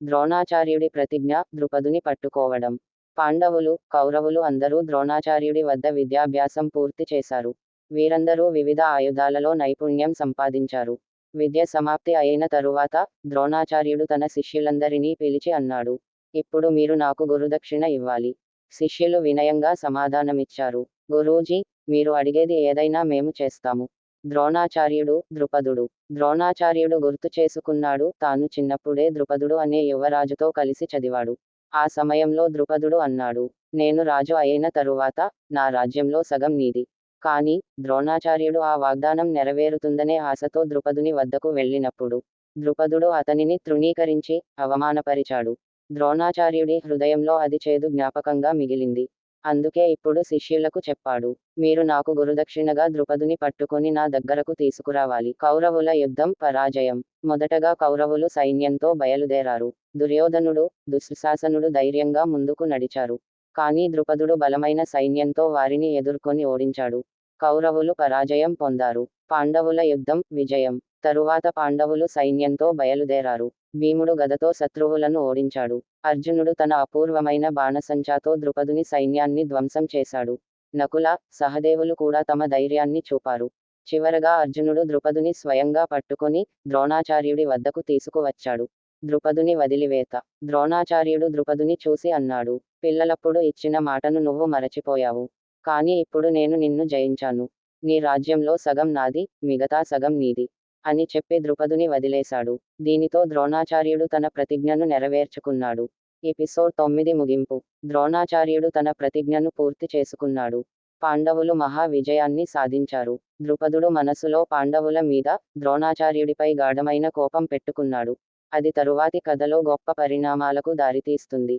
ద్రోణాచార్యుడి ప్రతిజ్ఞ, ద్రుపదుని పట్టుకోవడం. పాండవులు, కౌరవులు అందరూ ద్రోణాచార్యుడి వద్ద విద్యాభ్యాసం పూర్తి చేశారు. వీరందరూ వివిధ ఆయుధాలలో నైపుణ్యం సంపాదించారు. విద్య సమాప్తి అయిన తరువాత ద్రోణాచార్యుడు తన శిష్యులందరినీ పిలిచి అన్నాడు, ఇప్పుడు మీరు నాకు గురుదక్షిణ ఇవ్వాలి. శిష్యులు వినయంగా సమాధానమిచ్చారు, గురూజీ, మీరు అడిగేది ఏదైనా మేము చేస్తాము. ద్రోణాచార్యుడు, ద్రుపదుడు. ద్రోణాచార్యుడు గుర్తు చేసుకున్నాడు, తాను చిన్నప్పుడే ద్రుపదుడు అనే యువరాజుతో కలిసి చదివాడు. ఆ సమయంలో ద్రుపదుడు అన్నాడు, నేను రాజు అయిన తరువాత నా రాజ్యంలో సగం నీది. కానీ ద్రోణాచార్యుడు ఆ వాగ్దానం నెరవేరుతుందనే ఆశతో ద్రుపదుని వద్దకు వెళ్ళినప్పుడు ద్రుపదుడు అతనిని తృణీకరించి అవమానపరిచాడు. ద్రోణాచార్యుడి హృదయంలో అది చేదు జ్ఞాపకంగా మిగిలింది. అందుకే ఇప్పుడు శిష్యులకు చెప్పాడు, మీరు నాకు గురుదక్షిణగా ద్రుపదుని పట్టుకొని నా దగ్గరకు తీసుకురావాలి. కౌరవుల యుద్ధం పరాజయం. మొదటగా కౌరవులు సైన్యంతో బయలుదేరారు. దుర్యోధనుడు, దుశ్శాసనుడు ధైర్యంగా ముందుకు నడిచారు. కానీ ద్రుపదుడు బలమైన సైన్యంతో వారిని ఎదుర్కొని ఓడించాడు. కౌరవులు పరాజయం పొందారు. పాండవుల యుద్ధం విజయం. తరువాత పాండవులు సైన్యంతో బయలుదేరారు. భీముడు గదతో శత్రువులను ఓడించాడు. అర్జునుడు తన అపూర్వమైన బాణసంచాతో ద్రుపదుని సైన్యాన్ని ధ్వంసం చేశాడు. నకుల, సహదేవులు కూడా తమ ధైర్యాన్ని చూపారు. చివరగా అర్జునుడు ద్రుపదుని స్వయంగా పట్టుకొని ద్రోణాచార్యుడి వద్దకు తీసుకువచ్చాడు. ద్రుపదుని వదిలివేత. ద్రోణాచార్యుడు ద్రుపదుని చూసి అన్నాడు, పిల్లలప్పుడు ఇచ్చిన మాటను నువ్వు మరచిపోయావు. కానీ ఇప్పుడు నేను నిన్ను జయించాను. నీ రాజ్యంలో సగం నాది, మిగతా సగం నీది అని చెప్పి ద్రుపదుని వదిలేశాడు. దీనితో ద్రోణాచార్యుడు తన ప్రతిజ్ఞను నెరవేర్చుకున్నాడు. ఎపిసోడ్ 9 ముగింపు. ద్రోణాచార్యుడు తన ప్రతిజ్ఞను పూర్తి చేసుకున్నాడు. పాండవులు మహా విజయాన్ని సాధించారు. ద్రుపదుడు మనసులో పాండవుల మీద, ద్రోణాచార్యుడిపై గాఢమైన కోపం పెట్టుకున్నాడు. అది తరువాతి కథలో గొప్ప పరిణామాలకు దారితీస్తుంది.